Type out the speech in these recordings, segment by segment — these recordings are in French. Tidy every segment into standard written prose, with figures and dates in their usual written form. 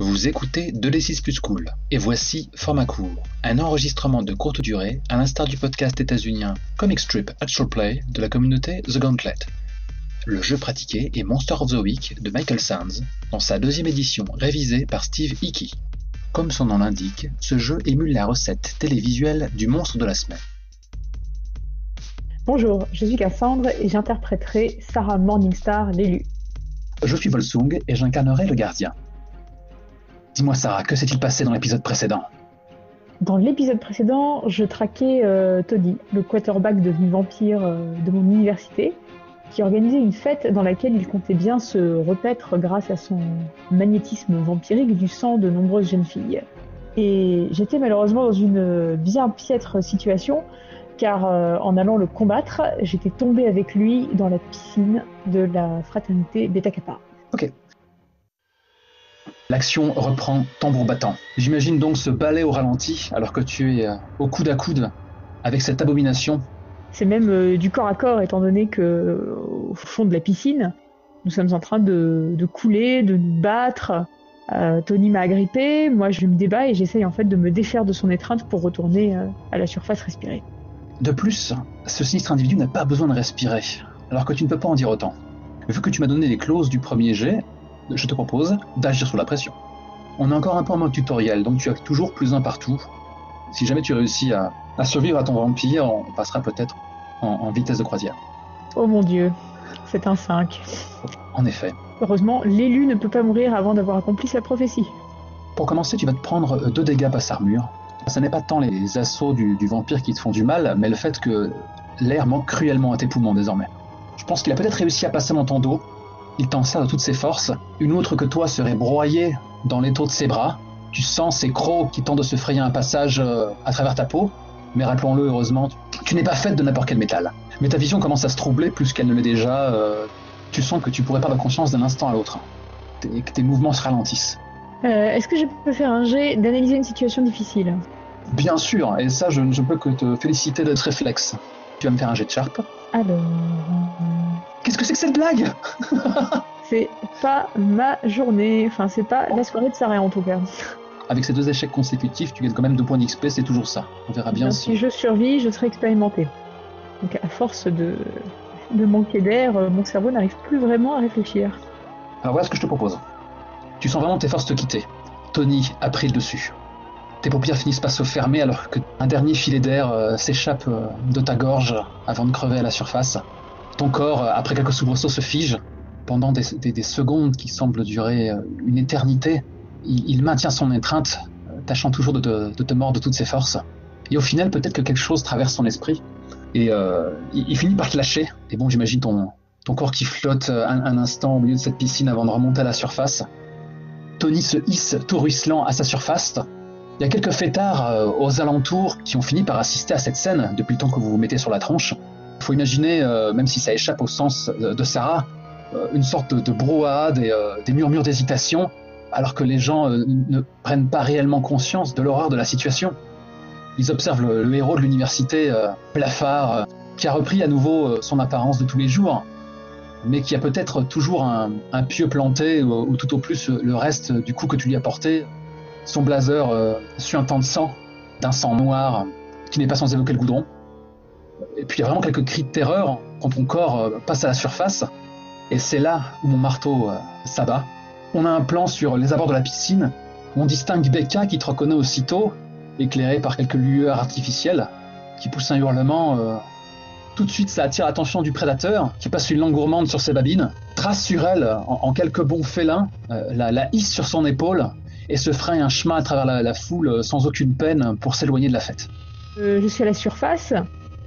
Vous écoutez 2D6 Plus Cool, et voici Format court, un enregistrement de courte durée, à l'instar du podcast états-unien Comic Strip Actual Play de la communauté The Gauntlet. Le jeu pratiqué est Monster of the Week de Michael Sands, dans sa deuxième édition révisée par Steve Hickey. Comme son nom l'indique, ce jeu émule la recette télévisuelle du monstre de la semaine. Bonjour, je suis Cassandre et j'interpréterai Sarah Morningstar, l'élu. Je suis Volsung et j'incarnerai le gardien. Dis-moi Sarah, que s'est-il passé dans l'épisode précédent ? Dans l'épisode précédent, je traquais Toddy, le quarterback devenu vampire de mon université, qui organisait une fête dans laquelle il comptait bien se repaître grâce à son magnétisme vampirique du sang de nombreuses jeunes filles. Et j'étais malheureusement dans une bien piètre situation, car en allant le combattre, j'étais tombée avec lui dans la piscine de la fraternité Beta Kappa. Ok. L'action reprend tambour battant. J'imagine donc ce balai au ralenti, alors que tu es au coude à coude avec cette abomination. C'est même du corps à corps, étant donné que au fond de la piscine, nous sommes en train de couler, de nous battre. Tony m'a agrippé, moi je me débat et j'essaye en fait de me défaire de son étreinte pour retourner à la surface respirer. De plus, ce sinistre individu n'a pas besoin de respirer, alors que tu ne peux pas en dire autant. Vu que tu m'as donné les clauses du premier jet, je te propose d'agir sous la pression. On est encore un peu en mode tutoriel, donc tu as toujours +1 partout. Si jamais tu réussis à survivre à ton vampire, on passera peut-être en vitesse de croisière. Oh mon dieu, c'est un 5. En effet. Heureusement, l'élu ne peut pas mourir avant d'avoir accompli sa prophétie. Pour commencer, tu vas te prendre 2 dégâts passe-armure. Ce n'est pas tant les assauts du vampire qui te font du mal, mais le fait que l'air manque cruellement à tes poumons désormais. Je pense qu'il a peut-être réussi à passer dans ton dos. Il t'en sert de toutes ses forces. Une autre que toi serait broyée dans l'étau de ses bras. Tu sens ses crocs qui tentent de se frayer un passage à travers ta peau. Mais rappelons-le, heureusement, tu n'es pas faite de n'importe quel métal. Mais ta vision commence à se troubler plus qu'elle ne l'est déjà. Tu sens que tu pourrais perdre conscience d'un instant à l'autre. Et que tes mouvements se ralentissent. Est-ce que je peux faire un jet d'analyser une situation difficile ? Bien sûr, et ça je ne peux que te féliciter de ce réflexe. Tu vas me faire un jet de sharp. Alors... Qu'est-ce que c'est que cette blague ? C'est pas ma journée, enfin c'est pas la soirée de Sarah en tout cas. Avec ces 2 échecs consécutifs, tu gagnes quand même 2 points d'XP, c'est toujours ça. On verra bien si je survis, je serai expérimenté. Donc à force de manquer d'air, mon cerveau n'arrive plus vraiment à réfléchir. Alors voilà ce que je te propose. Tu sens vraiment tes forces te quitter. Tony a pris le dessus. Tes paupières finissent par se fermer alors qu'un dernier filet d'air s'échappe de ta gorge avant de crever à la surface. Ton corps, après quelques soubresauts, se fige. Pendant des secondes qui semblent durer une éternité, il maintient son étreinte, tâchant toujours de te mordre de toutes ses forces. Et au final, peut-être que quelque chose traverse son esprit. Et il finit par te lâcher. Et bon, j'imagine ton corps qui flotte un instant au milieu de cette piscine avant de remonter à la surface. Tony se hisse tout ruisselant à sa surface. Il y a quelques fêtards aux alentours qui ont fini par assister à cette scène depuis le temps que vous vous mettez sur la tronche. Il faut imaginer, même si ça échappe au sens de Sarah, une sorte de brouhaha, des murmures d'hésitation, alors que les gens ne prennent pas réellement conscience de l'horreur de la situation. Ils observent le héros de l'université, blafard, qui a repris à nouveau son apparence de tous les jours, mais qui a peut-être toujours un pieu planté, ou tout au plus le reste du coup que tu lui as porté. Son blazer suintant de sang, d'un sang noir qui n'est pas sans évoquer le goudron. Et puis il y a vraiment quelques cris de terreur quand ton corps passe à la surface. Et c'est là où mon marteau s'abat. On a un plan sur les abords de la piscine. On distingue Becca qui te reconnaît aussitôt, éclairée par quelques lueurs artificielles, qui pousse un hurlement. Tout de suite, ça attire l'attention du prédateur, qui passe une langue gourmande sur ses babines, trace sur elle en quelques bonds félins, la hisse sur son épaule, et se fraye un chemin à travers la foule sans aucune peine pour s'éloigner de la fête. Je suis à la surface.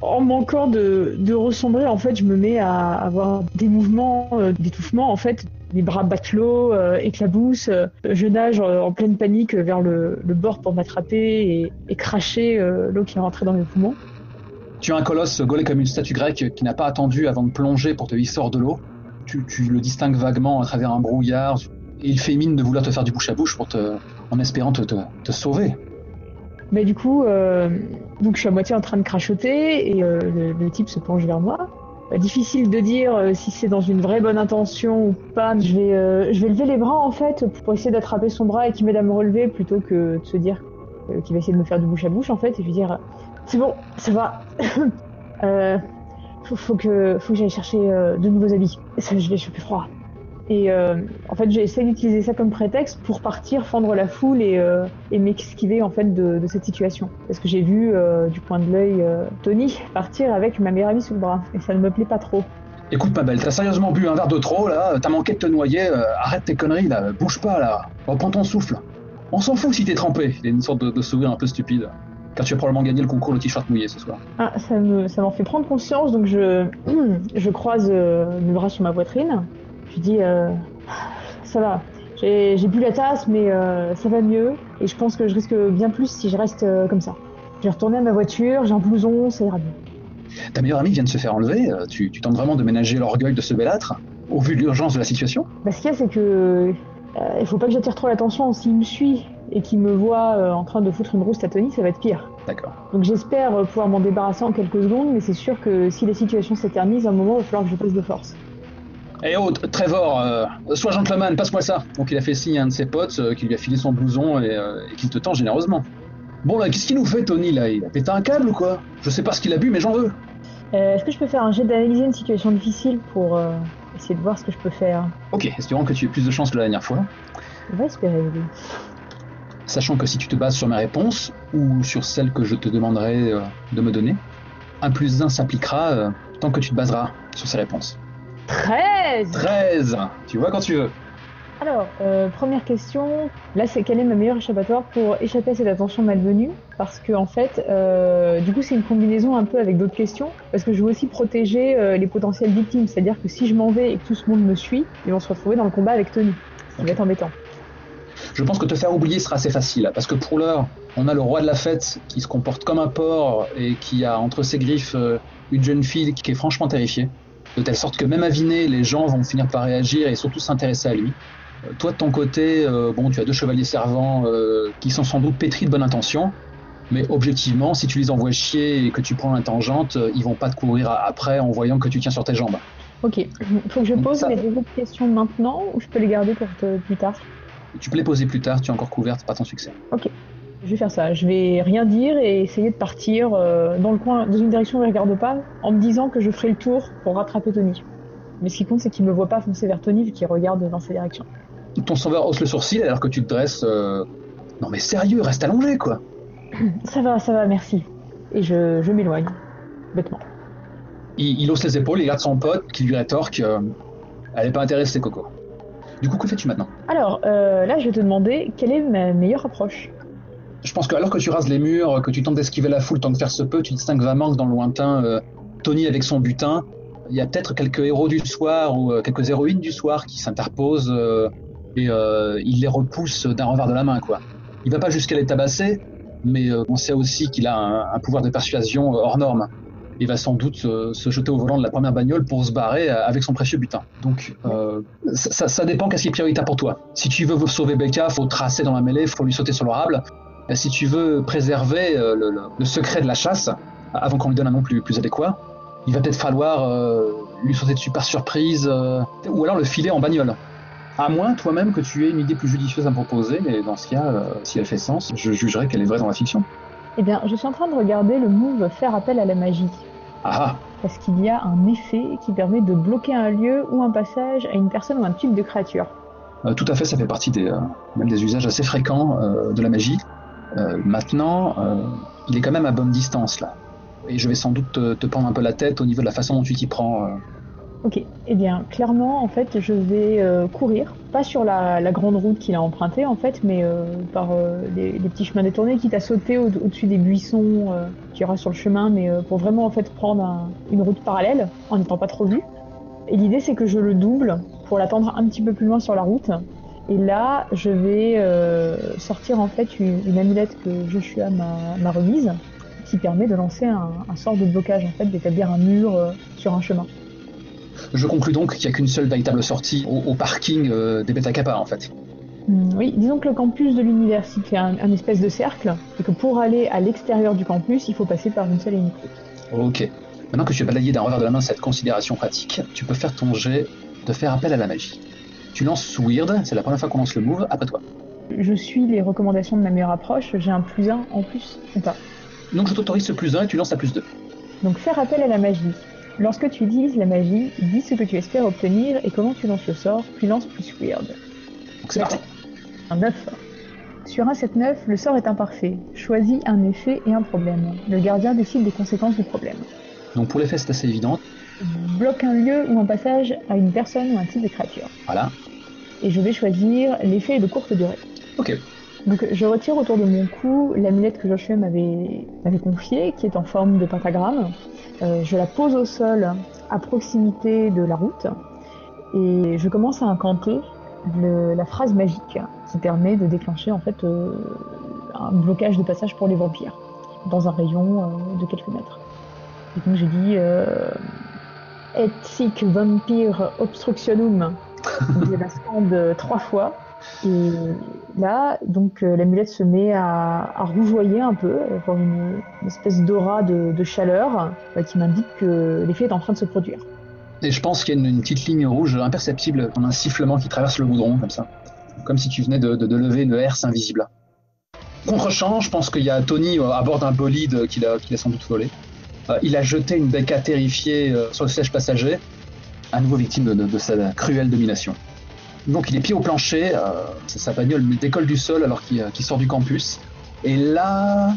En manquant de ressombrer, en fait, je me mets à avoir des mouvements d'étouffement, en fait. Les bras battent l'eau, éclaboussent. Je nage en pleine panique vers le bord pour m'attraper et cracher l'eau qui est rentrée dans mes poumons. Tu as un colosse gaulé comme une statue grecque qui n'a pas attendu avant de plonger pour te hisser hors de l'eau. Tu le distingues vaguement à travers un brouillard. Et il fait mine de vouloir te faire du bouche à bouche en espérant te sauver. Mais du coup, donc je suis à moitié en train de crachoter et le type se penche vers moi. difficile de dire si c'est dans une vraie bonne intention ou pas. Je vais lever les bras en fait pour essayer d'attraper son bras et qu'il m'aide à me relever plutôt que de se dire qu'il va essayer de me faire du bouche à bouche en fait et lui dire c'est bon, ça va. Faut que j'aille chercher de nouveaux habits. Ça, je vais choper froid. Et en fait, j'essaie d'utiliser ça comme prétexte pour partir, fendre la foule et m'esquiver en fait de cette situation. Parce que j'ai vu du coin de l'œil Tony partir avec ma meilleure amie sous le bras et ça ne me plaît pas trop. Écoute ma belle, t'as sérieusement bu un verre de trop là, t'as manqué de te noyer, arrête tes conneries là, bouge pas là, reprends ton souffle. On s'en fout si t'es trempé, il y a une sorte de sourire un peu stupide. Car tu vas probablement gagner le concours de t-shirt mouillé ce soir. Ah, ça m'en fait prendre conscience, donc je croise mes bras sur ma poitrine. Je dis ça va, j'ai bu la tasse mais ça va mieux et je pense que je risque bien plus si je reste comme ça. Je vais retourner à ma voiture, j'ai un blouson, ça ira mieux. Ta meilleure amie vient de se faire enlever, tu tentes vraiment de ménager l'orgueil de ce bellâtre au vu de l'urgence de la situation? Bah, ce qu'il y a c'est que il faut pas que j'attire trop l'attention, s'il me suit et qu'il me voit en train de foutre une rousse à Tony, ça va être pire. D'accord. Donc j'espère pouvoir m'en débarrasser en quelques secondes, mais c'est sûr que si la situation s'éternise, à un moment il va falloir que je passe de force. Eh oh, Trevor, sois gentleman, passe-moi ça. Donc il a fait signe à un de ses potes qui lui a filé son blouson et qu'il te tend généreusement. Bon là, qu'est-ce qu'il nous fait Tony là? Il a pété un câble ou quoi? Je sais pas ce qu'il a bu mais j'en veux. Est-ce que je peux faire un jet d'analyser une situation difficile pour essayer de voir ce que je peux faire? Ok, espérons que tu aies plus de chance que la dernière fois. On va espérer, oui. Sachant que si tu te bases sur mes réponses, ou sur celles que je te demanderai de me donner, 1 + 1 s'appliquera tant que tu te baseras sur ces réponses. 13! 13! Tu vois quand tu veux. Alors, première question, là c'est quelle est ma meilleure échappatoire pour échapper à cette attention malvenue? Parce que en fait, du coup c'est une combinaison un peu avec d'autres questions, parce que je veux aussi protéger les potentielles victimes, c'est-à-dire que si je m'en vais et que tout ce monde me suit, ils vont se retrouver dans le combat avec Tony, ce qui va être embêtant. Je pense que te faire oublier sera assez facile, parce que pour l'heure, on a le roi de la fête qui se comporte comme un porc et qui a entre ses griffes une jeune fille qui est franchement terrifiée, de telle sorte que même avinés, les gens vont finir par réagir et surtout s'intéresser à lui. Toi de ton côté, bon, tu as 2 chevaliers servants qui sont sans doute pétris de bonne intention, mais objectivement, si tu les envoies chier et que tu prends la tangente, ils vont pas te courir après en voyant que tu tiens sur tes jambes. Ok, faut que je pose mes 2 autres questions maintenant ou je peux les garder pour plus tard? Tu peux les poser plus tard, tu es encore couverte par ton succès. Ok, je vais faire ça. Je vais rien dire et essayer de partir dans le coin, dans une direction où je ne regarde pas, en me disant que je ferai le tour pour rattraper Tony. Mais ce qui compte, c'est qu'il me voit pas foncer vers Tony vu qu'il regarde dans sa direction. Ton sauveur hausse le sourcil alors que tu te dresses. Non mais sérieux, reste allongé quoi. Ça va, merci. Et je m'éloigne, bêtement. Il hausse les épaules, il regarde son pote qui lui rétorque elle est pas intéressée, Coco. Du coup, que fais-tu maintenant? Alors, là, je vais te demander quelle est ma meilleure approche. Je pense que alors que tu rases les murs, que tu tentes d'esquiver la foule tant que faire se peut, tu distingues vaguement que dans le lointain, Tony avec son butin, il y a peut-être quelques héros du soir ou quelques héroïnes du soir qui s'interposent et il les repousse d'un revers de la main, quoi. Il va pas jusqu'à les tabasser, mais on sait aussi qu'il a un pouvoir de persuasion hors norme. Il va sans doute se jeter au volant de la première bagnole pour se barrer avec son précieux butin. Donc ça dépend qu'est-ce qui est prioritaire pour toi. Si tu veux sauver Becca, faut tracer dans la mêlée, faut lui sauter sur le rable. Si tu veux préserver le secret de la chasse, avant qu'on lui donne un nom plus adéquat, il va peut-être falloir lui sauter dessus par surprise, ou alors le filer en bagnole. À moins toi-même que tu aies une idée plus judicieuse à me proposer, mais dans ce cas, si elle fait sens, je jugerai qu'elle est vraie dans la fiction. Eh bien, je suis en train de regarder le move faire appel à la magie. Ah! Parce qu'il y a un effet qui permet de bloquer un lieu ou un passage à une personne ou un type de créature. Tout à fait, ça fait partie même des usages assez fréquents de la magie. Maintenant, il est quand même à bonne distance là. Et je vais sans doute te prendre un peu la tête au niveau de la façon dont tu t'y prends. Ok, eh bien, clairement, en fait, je vais courir, pas sur la grande route qu'il a empruntée, en fait, mais par des petits chemins détournés, quitte à sauter au-dessus des buissons qu'il y aura sur le chemin, mais pour vraiment, en fait, prendre une route parallèle, en n'étant pas trop vu. Et l'idée, c'est que je le double pour l'attendre un petit peu plus loin sur la route. Et là, je vais sortir, en fait, une amulette que Joshua m'a remise, qui permet de lancer un sort de blocage, en fait, d'établir un mur sur un chemin. Je conclus donc qu'il n'y a qu'une seule véritable sortie au parking des Beta Kappa en fait. Oui, disons que le campus de l'université est un espèce de cercle, et que pour aller à l'extérieur du campus, il faut passer par une seule et unique route. Ok. Maintenant que tu as balayé d'un revers de la main cette considération pratique, tu peux faire ton jet de faire appel à la magie. Tu lances Weird, c'est la première fois qu'on lance le move, après toi. Je suis les recommandations de ma meilleure approche, j'ai un +1 en plus ou pas. Donc je t'autorise ce +1 et tu lances la +2. Donc faire appel à la magie. Lorsque tu utilises la magie, dis ce que tu espères obtenir et comment tu lances le sort, puis lance plus Weird. Donc c'est parti. Un 9. Sur un 7-9, le sort est imparfait. Choisis un effet et un problème. Le gardien décide des conséquences du problème. Donc pour l'effet c'est assez évident. Bloque un lieu ou un passage à une personne ou un type de créature. Voilà. Et je vais choisir l'effet de courte durée. Ok. Donc je retire autour de mon cou l'amulette que Joshua m'avait confiée, qui est en forme de pentagramme. Je la pose au sol à proximité de la route et je commence à incanter la phrase magique qui permet de déclencher en fait un blocage de passage pour les vampires dans un rayon de quelques mètres. Et donc j'ai dit Et sic vampire obstructionum. Je la scande 3 fois. Et là, donc l'amulette se met à rougeoyer un peu, avoir une espèce d'aura de chaleur qui m'indique que l'effet est en train de se produire. Et je pense qu'il y a une petite ligne rouge imperceptible, comme un sifflement qui traverse le goudron, comme ça. Comme si tu venais de lever une herse invisible. Contre-champ, je pense qu'il y a Tony à bord d'un bolide qu'il a sans doute volé. Il a jeté une Becca terrifiée sur le siège passager, à nouveau victime de sa cruelle domination. Donc il est pied au plancher, sa bagnole décolle du sol alors qu'il sort du campus. Et là,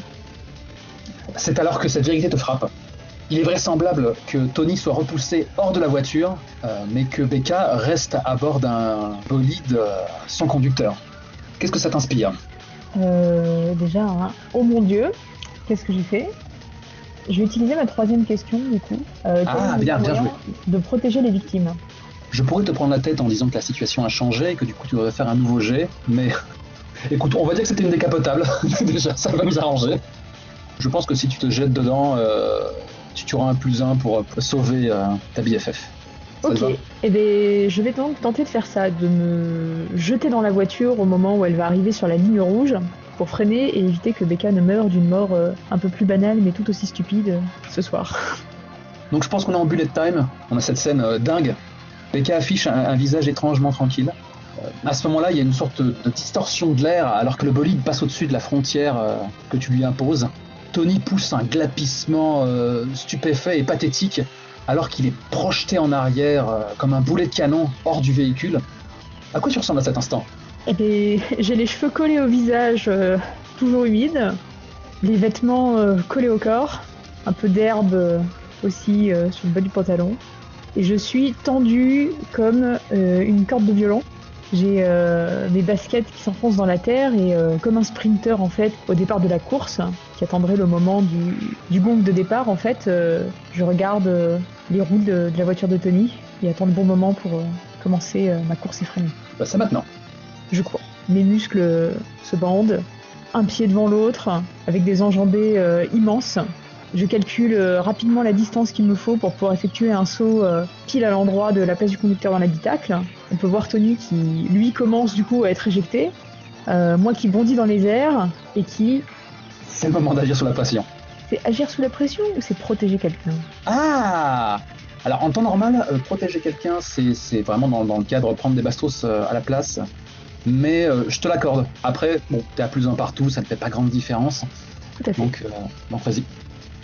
c'est alors que cette vérité te frappe. Il est vraisemblable que Tony soit repoussé hors de la voiture, mais que Becca reste à bord d'un bolide sans conducteur. Qu'est-ce que ça t'inspire ? Déjà, oh mon Dieu, qu'est-ce que j'ai fait ? Je vais utiliser ma troisième question, du coup. Bien joué. De protéger les victimes. Je pourrais te prendre la tête en disant que la situation a changé et que du coup tu devrais faire un nouveau jet, mais écoute, on va dire que c'était une décapotable. Déjà, ça va nous arranger. Je pense que si tu te jettes dedans, tu auras un +1 pour sauver ta BFF. Ça Ok, et bien je vais donc tenter de faire ça, de me jeter dans la voiture au moment où elle va arriver sur la ligne rouge pour freiner et éviter que Becca ne meure d'une mort un peu plus banale mais tout aussi stupide ce soir. Donc je pense qu'on est en bullet time, on a cette scène dingue. Becca affiche un visage étrangement tranquille. À ce moment-là, il y a une sorte de distorsion de l'air alors que le bolide passe au-dessus de la frontière que tu lui imposes. Tony pousse un glapissement stupéfait et pathétique alors qu'il est projeté en arrière comme un boulet de canon hors du véhicule. À quoi tu ressembles à cet instant ? Eh bien, j'ai les cheveux collés au visage, toujours humides, les vêtements collés au corps, un peu d'herbe aussi sur le bas du pantalon. Et je suis tendue comme une corde de violon. J'ai mes baskets qui s'enfoncent dans la terre et comme un sprinter en fait au départ de la course qui attendrait le moment du gong de départ en fait, je regarde les roues de la voiture de Tony et attends le bon moment pour commencer ma course effrénée. Bah, c'est maintenant. Je cours. Mes muscles se bandent, un pied devant l'autre, avec des enjambées immenses. Je calcule rapidement la distance qu'il me faut pour pouvoir effectuer un saut pile à l'endroit de la place du conducteur dans l'habitacle. On peut voir Tony qui, lui, commence du coup à être éjecté. Moi qui bondis dans les airs et qui... C'est le moment d'agir sous la pression. C'est agir sous la pression ou c'est protéger quelqu'un ? Ah ! Alors en temps normal, protéger quelqu'un, c'est vraiment dans le cadre prendre des bastos à la place. Mais je te l'accorde. Après, bon, t'es à +1 partout, ça ne fait pas grande différence. Tout à fait. Donc vas-y.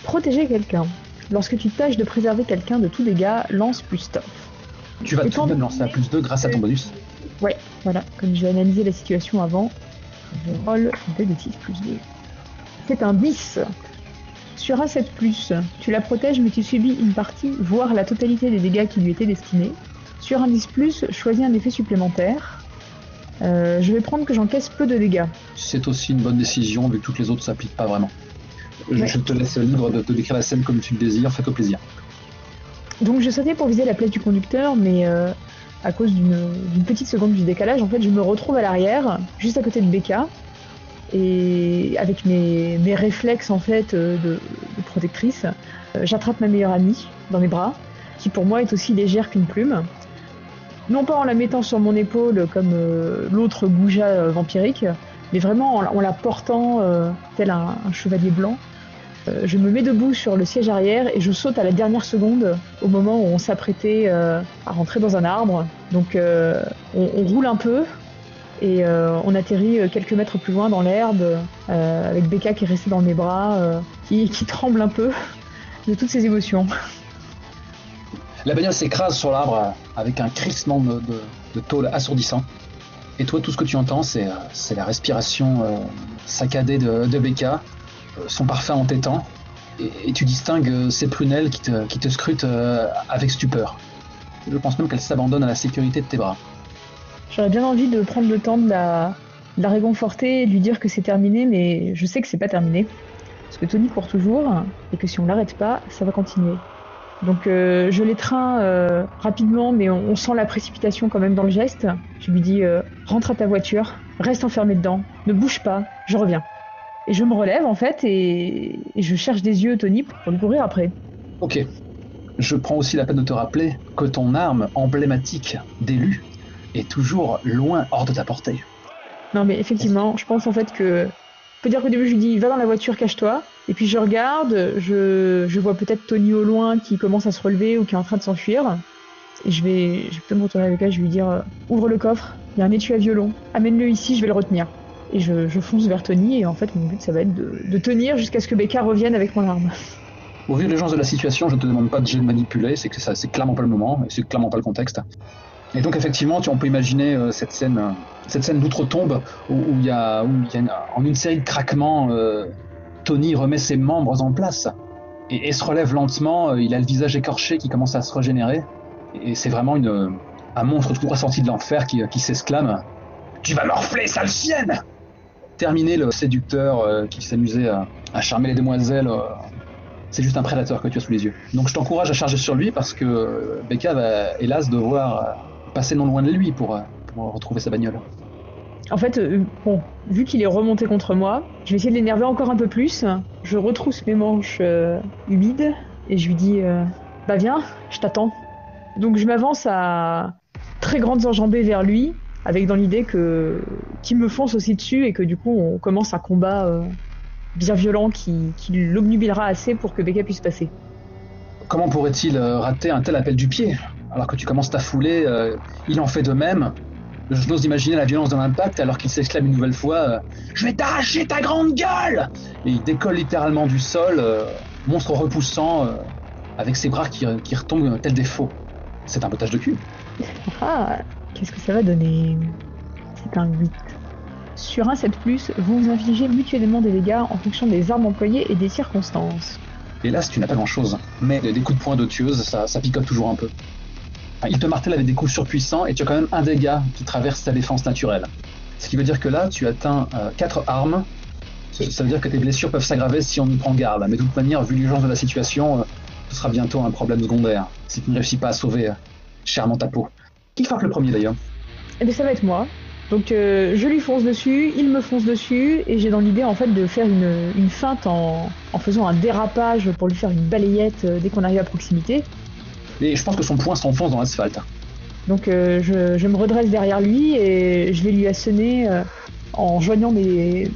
Protéger quelqu'un. Lorsque tu tâches de préserver quelqu'un de tout dégât, lance plus tough. Tu vas tout de même lancer à +2 grâce à ton bonus. Ouais, voilà. Comme j'ai analysé la situation avant, je roll 2d6 +2. C'est un 10. Sur un 7+, tu la protèges mais tu subis une partie, voire la totalité des dégâts qui lui étaient destinés. Sur un 10+, choisis un effet supplémentaire. Je vais prendre que j'encaisse peu de dégâts. C'est aussi une bonne décision vu que toutes les autres ne s'appliquent pas vraiment. Ouais. Je te laisse libre de te décrire la scène comme tu le désires, fais-toi plaisir. Donc je sautais pour viser la place du conducteur, mais à cause d'une petite seconde du décalage, en fait, je me retrouve à l'arrière, juste à côté de Becca, et avec mes réflexes en fait de protectrice, j'attrape ma meilleure amie dans mes bras, qui pour moi est aussi légère qu'une plume. Non pas en la mettant sur mon épaule comme l'autre goujat vampirique, mais vraiment en la portant tel un chevalier blanc. Je me mets debout sur le siège arrière et je saute à la dernière seconde au moment où on s'apprêtait à rentrer dans un arbre. Donc on roule un peu et on atterrit quelques mètres plus loin dans l'herbe avec Becca qui est restée dans mes bras, qui tremble un peu de toutes ses émotions. La bagnole s'écrase sur l'arbre avec un crissement de tôle assourdissant. Et toi, tout ce que tu entends, c'est la respiration saccadée de Becca, son parfum entêtant, et tu distingues ses prunelles qui te scrutent avec stupeur. Je pense même qu'elle s'abandonne à la sécurité de tes bras. J'aurais bien envie de prendre le temps de la réconforter et de lui dire que c'est terminé, mais je sais que c'est pas terminé. Parce que Tony court toujours, et que si on l'arrête pas, ça va continuer. Donc je l'étreins rapidement, mais on sent la précipitation quand même dans le geste. Je lui dis rentre à ta voiture, reste enfermé dedans, ne bouge pas, je reviens. Et je me relève en fait et je cherche des yeux Tony pour lui courir après. Ok. Je prends aussi la peine de te rappeler que ton arme emblématique d'élu est toujours loin hors de ta portée. Non mais effectivement, je pense en fait que... On peut dire qu'au début je lui dis va dans la voiture, cache-toi. Et puis je regarde, je vois peut-être Tony au loin qui commence à se relever ou qui est en train de s'enfuir. Et je vais peut-être me retourner avec elle, je vais lui dire ouvre le coffre, il y a un étui à violon, amène-le ici, je vais le retenir. Et je fonce vers Tony et en fait mon but ça va être de tenir jusqu'à ce que Becca revienne avec mon arme. Au vu de l'urgence de la situation, je te demande pas de jet de manipuler, c'est que ça, c'est clairement pas le moment, et c'est clairement pas le contexte. Et donc effectivement, on peut imaginer cette scène d'outre-tombe où il y a en une série de craquements, Tony remet ses membres en place et se relève lentement. Il a le visage écorché qui commence à se régénérer, et c'est vraiment un monstre tout droit sorti de l'enfer qui s'exclame « Tu vas morfler, sale chienne !» Terminé le séducteur qui s'amusait à charmer les demoiselles. C'est juste un prédateur que tu as sous les yeux. Donc je t'encourage à charger sur lui parce que Becca va hélas devoir passer non loin de lui pour retrouver sa bagnole. En fait, vu qu'il est remonté contre moi, je vais essayer de l'énerver encore un peu plus. Je retrousse mes manches humides et je lui dis bah viens, je t'attends. Donc je m'avance à très grandes enjambées vers lui, avec dans l'idée qu'il me fonce aussi dessus et que du coup on commence un combat bien violent qui l'obnubilera assez pour que Becca puisse passer. Comment pourrait-il rater un tel appel du pied alors que tu commences ta foulée? Il en fait de même. Je n'ose imaginer la violence de l'impact alors qu'il s'exclame une nouvelle fois je vais t'arracher ta grande gueule! Et il décolle littéralement du sol, monstre repoussant, avec ses bras qui retombent tel des faux. C'est un potage de cul. Ah, qu'est-ce que ça va donner? C'est un 8. Sur un 7+, vous vous infligez mutuellement des dégâts en fonction des armes employées et des circonstances. Hélas, tu n'as pas grand-chose, mais des coups de poing de tueuse, ça picote toujours un peu. Enfin, il te martèle avec des coups surpuissants et tu as quand même un dégât qui traverse ta défense naturelle. Ce qui veut dire que là, tu atteins 4 armes. Ça veut dire que tes blessures peuvent s'aggraver si on y prend garde. Mais de toute manière, vu l'urgence de la situation, ce sera bientôt un problème secondaire si tu ne réussis pas à sauver chèrement ta peau. Qui frappe le premier d'ailleurs? Eh bien ça va être moi. Donc je lui fonce dessus, il me fonce dessus, et j'ai dans l'idée en fait de faire une feinte en faisant un dérapage pour lui faire une balayette dès qu'on arrive à proximité. Et je pense que son poing s'enfonce dans l'asphalte. Donc je me redresse derrière lui et je vais lui asséner en joignant mes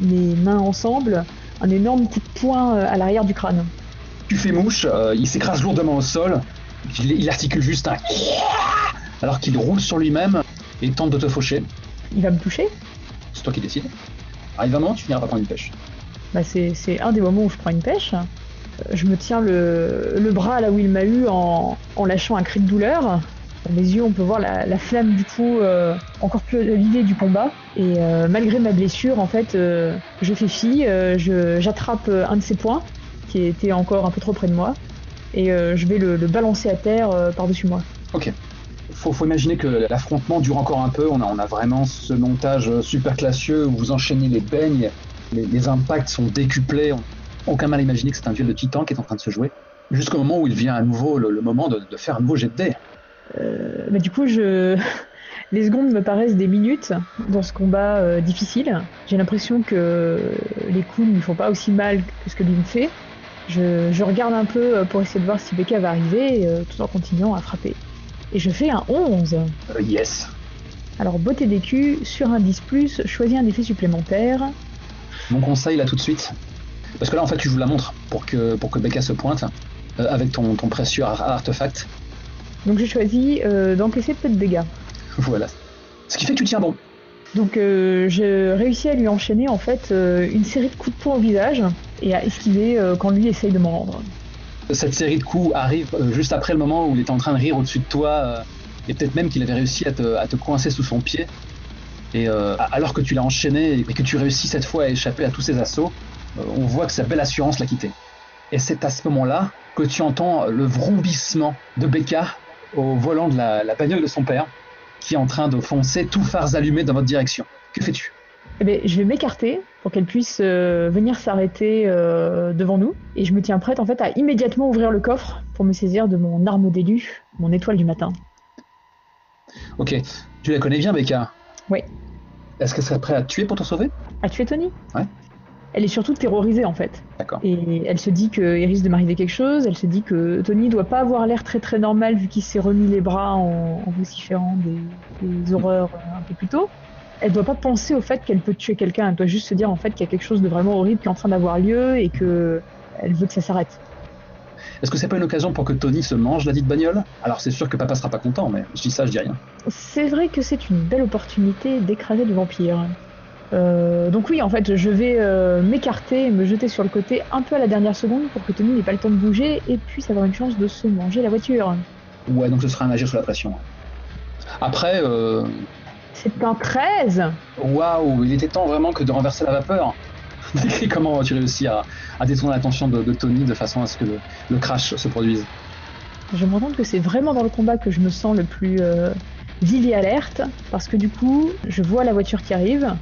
mains ensemble un énorme coup de poing à l'arrière du crâne. Tu fais mouche, il s'écrase lourdement au sol, il articule juste un alors qu'il roule sur lui-même et tente de te faucher. Il va me toucher? C'est toi qui décides. Arrive un moment, tu finiras par prendre une pêche. Bah c'est un des moments où je prends une pêche. Je me tiens le bras là où il m'a eu en lâchant un cri de douleur. Dans mes yeux, on peut voir la flamme du coup, encore plus l'idée du combat. Et malgré ma blessure, en fait, je fais fi, j'attrape un de ses poings, qui était encore un peu trop près de moi, et je vais le balancer à terre par-dessus moi. Ok. Faut imaginer que l'affrontement dure encore un peu. On a vraiment ce montage super classieux où vous enchaînez les beignes, les impacts sont décuplés. Aucun mal à imaginer que c'est un duel de titans qui est en train de se jouer. Jusqu'au moment où il vient à nouveau le moment de faire un nouveau jet de dés. Mais du coup, les secondes me paraissent des minutes dans ce combat difficile. J'ai l'impression que les coups ne lui font pas aussi mal que ce que lui me fait. Je regarde un peu pour essayer de voir si Becca va arriver, tout en continuant à frapper. Et je fais un 11. Yes. Alors, beauté des culs, sur un 10+, choisis un effet supplémentaire. Mon conseil là tout de suite, Parce que là, en fait, tu joues la montre pour que Becca se pointe avec ton précieux artefact. Donc j'ai choisi d'encaisser peu de dégâts. Voilà. Ce qui fait que tu tiens bon. Donc j'ai réussi à lui enchaîner en fait une série de coups de poing au visage et à esquiver quand lui essaye de m'en rendre. Cette série de coups arrive juste après le moment où il était en train de rire au-dessus de toi et peut-être même qu'il avait réussi à te coincer sous son pied. Et alors que tu l'as enchaîné et que tu réussis cette fois à échapper à tous ses assauts, on voit que sa belle assurance l'a quitté. Et c'est à ce moment-là que tu entends le vrombissement de Becca au volant de la bagnole de son père, qui est en train de foncer tout phares allumés dans votre direction. Que fais-tu ? Eh bien, je vais m'écarter pour qu'elle puisse venir s'arrêter devant nous. Et je me tiens prête en fait à immédiatement ouvrir le coffre pour me saisir de mon arme d'élu, mon étoile du matin. Ok, tu la connais bien, Becca ? Oui. Est-ce qu'elle serait prête à te tuer pour te sauver ? À tuer Tony ? Ouais. Elle est surtout terrorisée en fait. D'accord. Et elle se dit qu'il risque de m'arriver quelque chose, elle se dit que Tony doit pas avoir l'air très très normal vu qu'il s'est remis les bras en vociférant des horreurs un peu plus tôt. Elle doit pas penser au fait qu'elle peut tuer quelqu'un, elle doit juste se dire en fait qu'il y a quelque chose de vraiment horrible qui est en train d'avoir lieu et que elle veut que ça s'arrête. Est-ce que c'est pas une occasion pour que Tony se mange la dite bagnole ? Alors c'est sûr que papa sera pas content, mais je dis ça, je dis rien. C'est vrai que c'est une belle opportunité d'écraser le vampire. Donc oui, en fait, je vais m'écarter et me jeter sur le côté un peu à la dernière seconde pour que Tony n'ait pas le temps de bouger et puisse avoir une chance de se manger la voiture. Ouais, donc ce sera un agir sous la pression. Après, C'est un 13 ! waouh, il était temps vraiment que de renverser la vapeur. Décris comment tu réussis à détourner l'attention de Tony de façon à ce que le crash se produise. Je me rends compte que c'est vraiment dans le combat que je me sens le plus vive et alerte, parce que du coup, je vois la voiture qui arrive,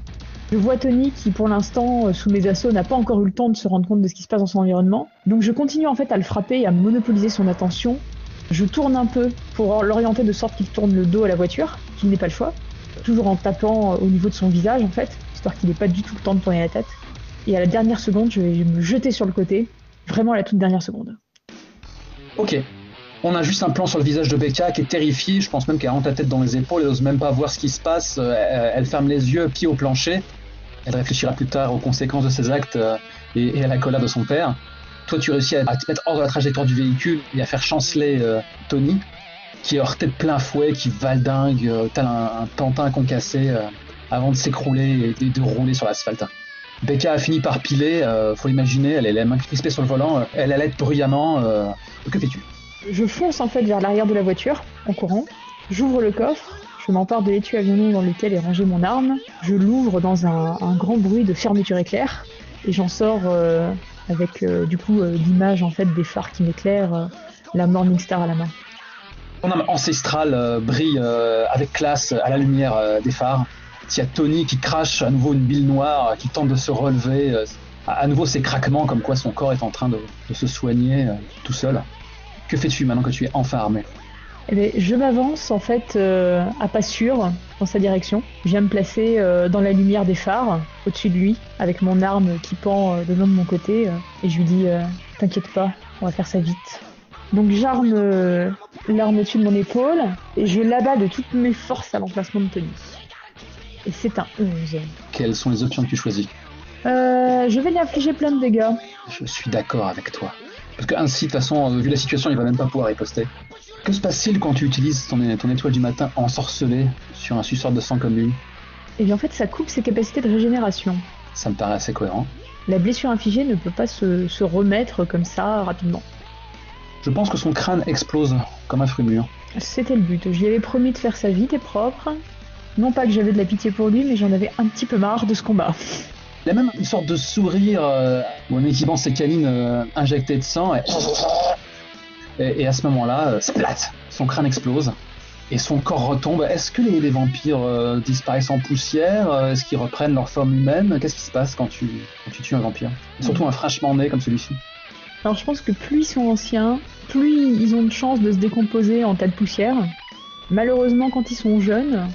je vois Tony qui, pour l'instant, sous mes assauts, n'a pas encore eu le temps de se rendre compte de ce qui se passe dans son environnement. Donc je continue en fait à le frapper et à monopoliser son attention. Je tourne un peu pour l'orienter de sorte qu'il tourne le dos à la voiture, qu'il n'ait pas le choix, toujours en tapant au niveau de son visage en fait, histoire qu'il n'ait pas du tout le temps de tourner la tête. Et à la dernière seconde, je vais me jeter sur le côté, vraiment à la toute dernière seconde. Ok. On a juste un plan sur le visage de Becca qui est terrifiée. Je pense même qu'elle rentre la tête dans les épaules. Elle n'ose même pas voir ce qui se passe. Elle ferme les yeux, pied au plancher. Elle réfléchira plus tard aux conséquences de ses actes et à la colère de son père. Toi, tu réussis à te mettre hors de la trajectoire du véhicule et à faire chanceler Tony, qui est heurté de plein fouet, qui valdingue tel un pantin concassé avant de s'écrouler et de rouler sur l'asphalte. Becca a fini par piler, faut l'imaginer, elle est les mains crispées sur le volant, elle allait bruyamment. Que fais-tu ? Je fonce en fait vers l'arrière de la voiture, en courant. J'ouvre le coffre, je m'empare de l'étui avion dans lequel est rangée mon arme. Je l'ouvre dans un grand bruit de fermeture éclair. Et j'en sors avec l'image en fait des phares qui m'éclairent, la Morningstar à la main. Ton âme ancestrale brille avec classe à la lumière des phares. Il y a Tony qui crache à nouveau une bile noire, qui tente de se relever. À nouveau ces craquements comme quoi son corps est en train de se soigner tout seul. Que fais-tu maintenant que tu es enfin armé ? Eh bien, je m'avance en fait à pas sûr dans sa direction. Je viens me placer dans la lumière des phares, au-dessus de lui, avec mon arme qui pend de long de mon côté. Et je lui dis t'inquiète pas, on va faire ça vite. Donc j'arme l'arme au-dessus de mon épaule et je l'abats de toutes mes forces à l'emplacement de Tony. Et c'est un 11. Quelles sont les options que tu choisis ? Je vais lui infliger plein de dégâts. Je suis d'accord avec toi. Parce que ainsi, de toute façon, vu la situation, il va même pas pouvoir riposter. Que se passe-t-il quand tu utilises ton étoile du matin ensorcelée sur un suceur de sang comme lui ? Et bien en fait, ça coupe ses capacités de régénération. Ça me paraît assez cohérent. La blessure infligée ne peut pas se remettre comme ça rapidement. Je pense que son crâne explose comme un fruit mûr. C'était le but. Je lui avais promis de faire sa vie et propre. Non pas que j'avais de la pitié pour lui, mais j'en avais un petit peu marre de ce combat. Il a même une sorte de sourire où en exhibant ses canines injectées de sang. Et à ce moment-là, splat, son crâne explose et son corps retombe. Est-ce que les vampires disparaissent en poussière ? Est-ce qu'ils reprennent leur forme humaine ? Qu'est-ce qui se passe quand tu tues un vampire ? Surtout un fraîchement né comme celui-ci. Alors je pense que plus ils sont anciens, plus ils ont de chances de se décomposer en tas de poussière. Malheureusement, quand ils sont jeunes,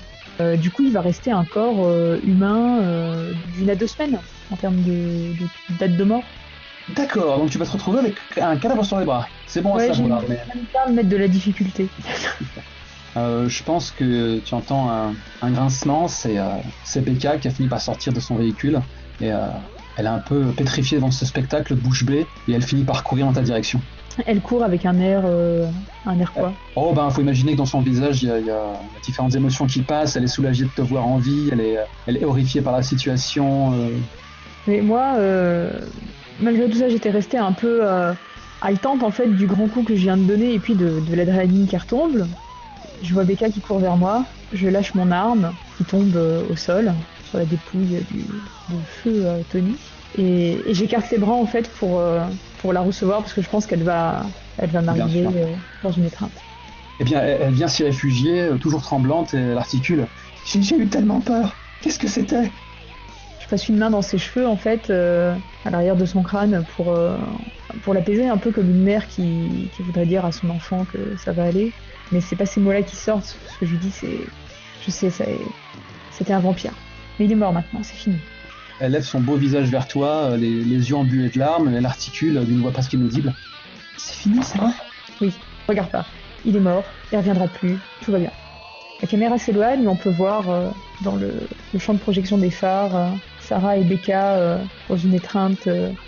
du coup il va rester un corps humain d'1 à 2 semaines en termes de date de mort. D'accord, donc tu vas te retrouver avec un cadavre sur les bras. C'est bon à savoir. Mais même pas mettre de la difficulté. Je pense que tu entends un grincement, c'est Becca qui a fini par sortir de son véhicule et Elle est un peu pétrifiée devant ce spectacle, bouche bée, et elle finit par courir dans ta direction. Elle court avec un air quoi? Oh ben, faut imaginer que dans son visage, il y a différentes émotions qui passent. Elle est soulagée de te voir en vie, elle est horrifiée par la situation. Mais moi, malgré tout ça, j'étais restée un peu haletante en fait du grand coup que je viens de donner et puis de l'adrénaline qui retombe. Je vois Becca qui court vers moi, je lâche mon arme qui tombe au sol sur la dépouille de feu Tony et j'écarte les bras en fait pour la recevoir parce que je pense qu'elle va m'arriver dans une étreinte. Eh bien, elle vient s'y réfugier, toujours tremblante, et elle articule. J'ai eu tellement peur. Qu'est-ce que c'était? Je passe une main dans ses cheveux en fait, à l'arrière de son crâne pour l'apaiser, un peu comme une mère qui voudrait dire à son enfant que ça va aller. Mais c'est pas ces mots-là qui sortent. Ce que je lui dis, c'est, je sais, c'était un vampire. Mais il est mort maintenant, c'est fini. Elle lève son beau visage vers toi, les yeux embués de larmes, elle articule d'une voix presque inaudible. C'est fini, c'est vrai? Oui, regarde pas. Il est mort, il reviendra plus, tout va bien. La caméra s'éloigne, on peut voir dans le champ de projection des phares Sarah et Becca dans une étreinte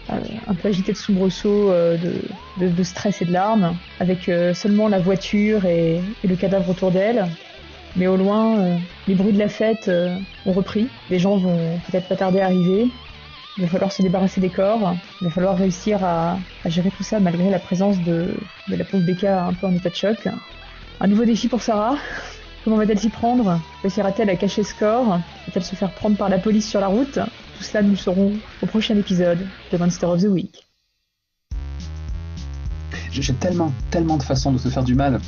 un peu agitée de soubresauts, de stress et de larmes, avec seulement la voiture et le cadavre autour d'elle. Mais au loin, les bruits de la fête ont repris. Les gens vont peut-être pas tarder à arriver. Il va falloir se débarrasser des corps. Il va falloir réussir à gérer tout ça malgré la présence de la pauvre Becca un peu en état de choc. Un nouveau défi pour Sarah. Comment va-t-elle s'y prendre? Réussira-t-elle à cacher ce corps? Va-t-elle se faire prendre par la police sur la route? Tout cela, nous le saurons au prochain épisode de Monster of the Week. J'ai tellement de façons de se faire du mal.